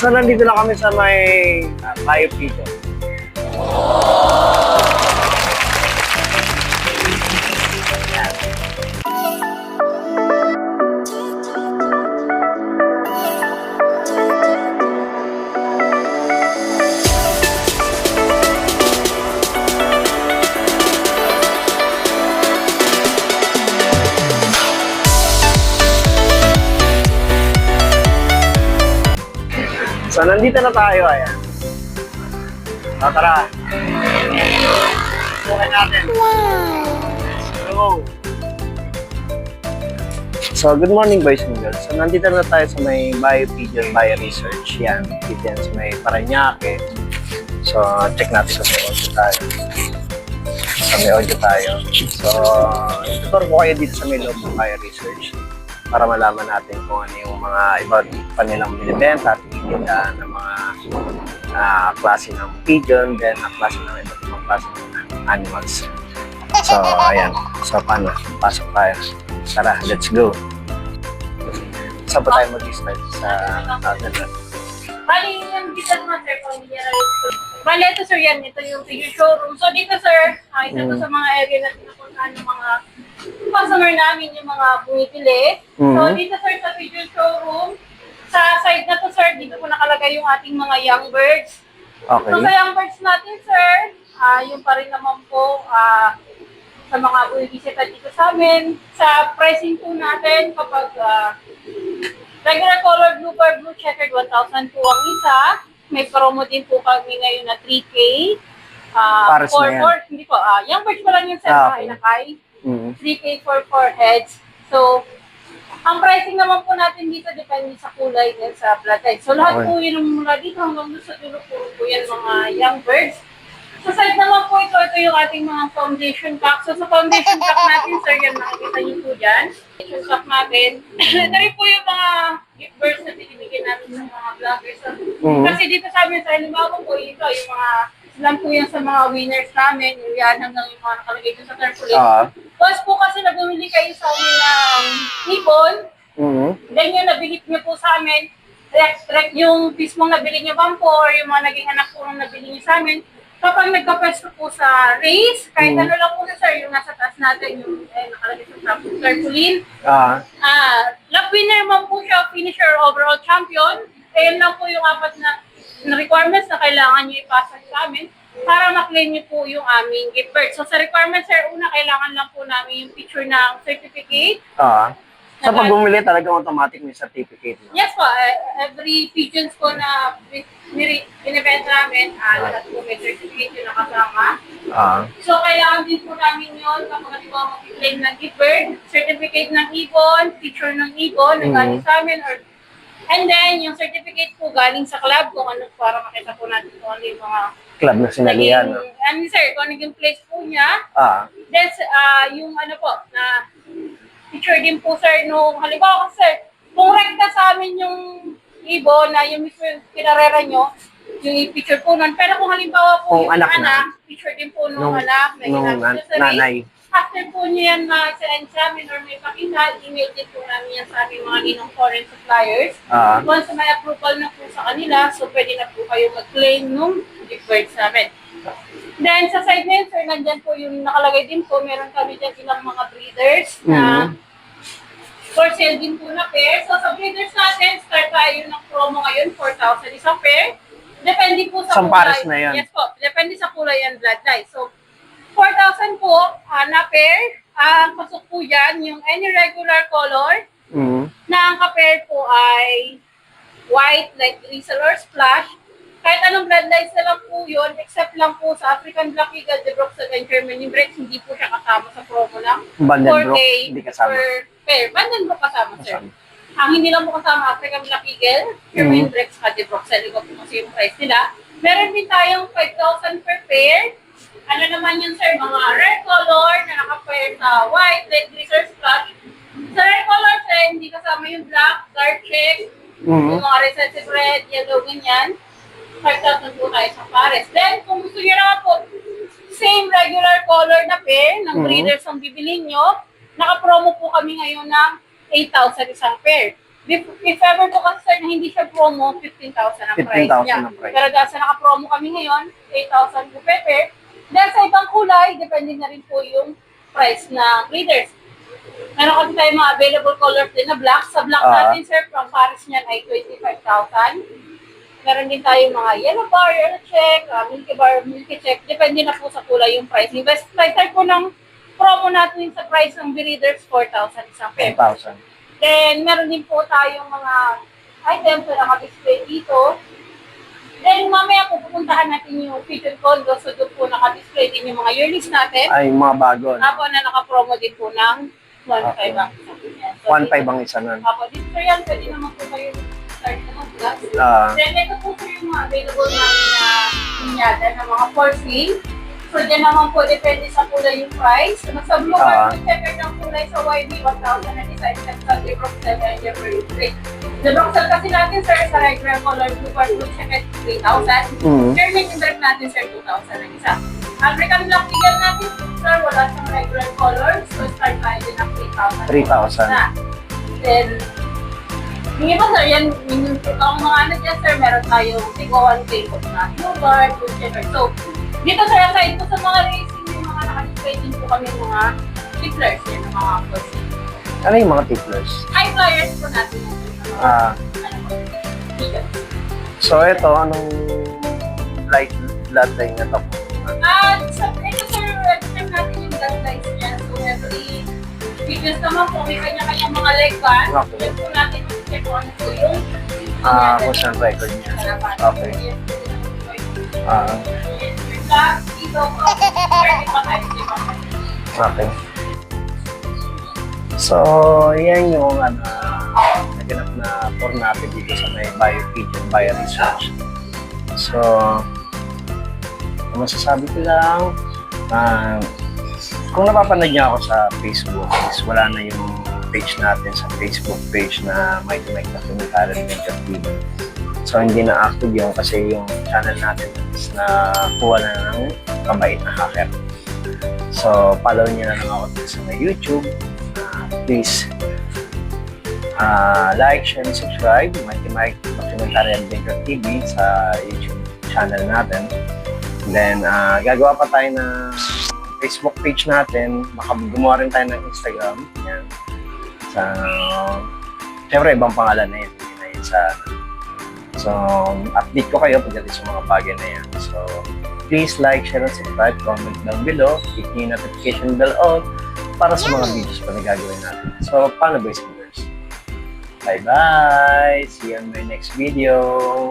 So, nandito na kami sa may Biopito. So, nandito na tayo, ayan. So, tara. Subukan natin. Wow! So, good morning, boys and girls. So, nandito na tayo sa may Biopigeon Bioresearch. Yan, dito yan sa may Parañaque. So, check natin sa may audio tayo. Sa may audio tayo. So, tutor ko kayo dito sa may loob ng Bioresearch para malaman natin kung ano yung mga iba't pa nilang binibenta at nila ng mga klase ng pigeon, then klase ng iba't ibang klase ng animals. So, ayan. So, paano? Pasok tayo. Tara, let's go. Saan pa tayo mag-start sa ganun? Bali, yung dito naman, sir, bali, ito, sir, yan. Ito yung pigeon showroom. So, dito, sir, isa to sa mga area na pinupuntahan ng mga customer namin, yung mga bumibili. So, dito, sir, sa pigeon showroom, sa side na to, sir, dito po nakalagay yung ating mga young birds. Okay. So, sa young birds natin, sir, yung pa rin naman po, sa mga bumibisita dito sa amin, sa pricing po natin, kapag regular color blue bird, blue checkered, 1,000 po ang isa. May promo din po kami ngayon na 3K. Pares na yan. Hindi po, young birds pa lang yung sir, Okay. nakay. 3K for 4 heads. So, ang pricing naman po natin dito depende sa kulay din sa blood type. So, lahat po yun mula dito hanggang doon sa dulo po yan mga young birds. Sa side naman po ito yung ating mga foundation pack. So, sa foundation pack natin, sir, yan makikita niyo po dyan. Foundation pack natin. Ito rin po yung mga gift birds na binibigyan natin sa mga vloggers. So, kasi dito sa amin, sa halimbawa po ito, yung mga lang po yan sa mga winners namin, yan hanggang yung mga nakalagay dun sa tarpaulin. Once po kasi na bumili kayo sa amin ng ibon, then yung nabili nyo po sa amin, yung mismong nabili nyo bang po, or yung mga naging anak po nung nabili nyo sa amin, kapag nagka-pwesto po sa race, kahit ano lang po na sir, yung nasa taas natin, yung nakalagay sa tarpaulin, lap winner man po siya, finisher, overall champion, ayun lang po yung apat na requirements na kailangan nyo ipasa sa amin para ma-claim nyo po yung aming gift bird. So sa requirements, sir, una, kailangan lang po namin yung picture ng certificate. Sa pag bumili talagang automatic may certificate. No? Yes po, every pigeons po na binibenta namin, lahat po may certificate yung nakasama. So kailangan din po namin yun kapag mag-claim ng gift bird, certificate ng ibon, picture ng ibon, na galing sa amin, or and then, yung certificate po galing sa club kung ano, para makita po natin kung ano yung mga Club na sinalihan. Sir, kung ano yung place po niya. Then, yung ano po, na picture din po, sir, nung halimbawa kasi, sir, kung rekta sa amin yung ibon na yung mismo yung pinarera nyo, yung picture po nun. Pero kung halimbawa po yung anak, picture din po nung anak, nung nanay. After po nyo yan ma-send sa amin or may pakita, email din po namin yan sa aming mga ninong foreign suppliers. Once may approval na po sa kanila, so pwede na po kayo mag-claim nung gift birds namin. Then sa side na yun, sir, nandyan po yung nakalagay din po, meron kami dyan ilang mga breeders na for sale din po na pair. So sa breeders natin, start tayo ng promo ngayon, 4,000 isang pair. Depende po sa Isang pares na yan. Yes po. Depende sa kulay and bloodline. So, 4,000 po na pair. Ang pasok po yan, yung any regular color Mm. na ang ka-pair po ay white, light grisel or splash. Kahit anong bloodlines na lang po yun, except lang po sa African Black Eagle, the Broxel and Germany Breaks, hindi po siya kasama sa promo lang. Vandenbroek, 4K hindi kasama. per pair. Vandenbroek kasama, sir. Kasama. Ang hindi lang po kasama African Black Eagle, Germany Breaks, at the Broxel. Ikaw po kasi yung price nila. Meron din tayong 5,000 per pair. Ano naman yun, sir? Mga red color na naka-pair sa white, light grisel, splash. Sa red color, sir, hindi kasama yung black, dark check, Mm. yung mga recessive red, yellow, ganyan. 5,000 po tayo sa pares. Then, kung gusto nyo naman po, same regular color na pair ng breeders ang bibilin nyo, naka-promo po kami ngayon ng 8,000 isang pair. If ever po kasi sir na hindi siya promo, 15,000 ang price 15,000 niya. ang price. Pero dahil sa naka-promo kami ngayon, 8,000 po per pair. Dahil sa ibang kulay, depende na rin po yung price na breeders. Meron kasi tayo mga available colors din na black. Sa black natin, sir, ang pares niyan ay 25,000. Meron din tayo mga yellow bar, yellow check, milky bar, milky check. Depende na po sa kulay yung price. Invest tayo po ng promo natin sa price ng breeders, 4,000 isang pair. 10,000. Then, meron din po tayong mga items na naka-display dito. Then, mamaya po pupuntahan natin yung featured condo. So, doon po naka-display din yung mga yearlings natin. Ay, yung mga bago. No? Apo na naka-promo din po ng 1.5 Okay. ang isa po yan. So, 1.5 ang isa nun. Apo, dito sir yan, pwede naman po kayo start na mag-vlog. Then, ito po sir yung mga available namin na pinyada na mga for sale. So, dyan naman po, depende sa kulay yung price. Sa blue card, checker ng kulay sa YB, 1,000 na design set sa The Broxel and Jeffrey Trade. The Broxel kasi natin, sir, sa regular color blue card, blue checker, 3,000. German Break natin, sir, 2,000 ang isa. African Black Eagle natin, sir, wala siyang regular color. So, start tayo din ng 3,000. 3,000. Na. Then, yung iba, sir, yan, yung ang mga ano dyan, sir, meron tayong tig-1 table na blue card, blue checker. So, dito sir, aside po sa mga racing, yung mga naka-display din po kami mga tiplers, yan, mga course. Ano yung mga tipplers? High flyers po natin. Ano po, tigas. So, ito, anong light bloodline na to? Ito sir, check natin yung guidelines niya. So, every videos naman po, may kanya-kanyang mga leg band. Okay. Check po natin check kung ano po yung Kung saan record niya. Okay. Dito po, pwede pa tayo, di ba? Okay. So, yan yung naganap na tour natin dito sa may BioPigeon Bioresearch. So, ang masasabi ko lang, kung napapanood niya ako sa Facebook, is wala na yung page natin sa Facebook page na Mighty Mike na Tumikarad Venture TV. So, hindi na active yun kasi yung channel natin is nakuha na ng kabait na hacker. So, follow niyo na lang ako dito sa may YouTube. Please like, share, and subscribe Mighty Mike Documentary Adventure TV sa YouTube channel natin. Then, gagawa pa tayo ng Facebook page natin. Baka gumawa rin tayo ng Instagram. Yan. So, syempre, ibang pangalan na yun. Hindi na yun sa... So, update ko kayo pagdating sa mga bagay na yan. So, please like, share, and subscribe. Comment down below. Click nyo yung notification bell on para sa mga videos pa na gagawin natin. So, paano ba, viewers? Bye-bye! See you on my next video!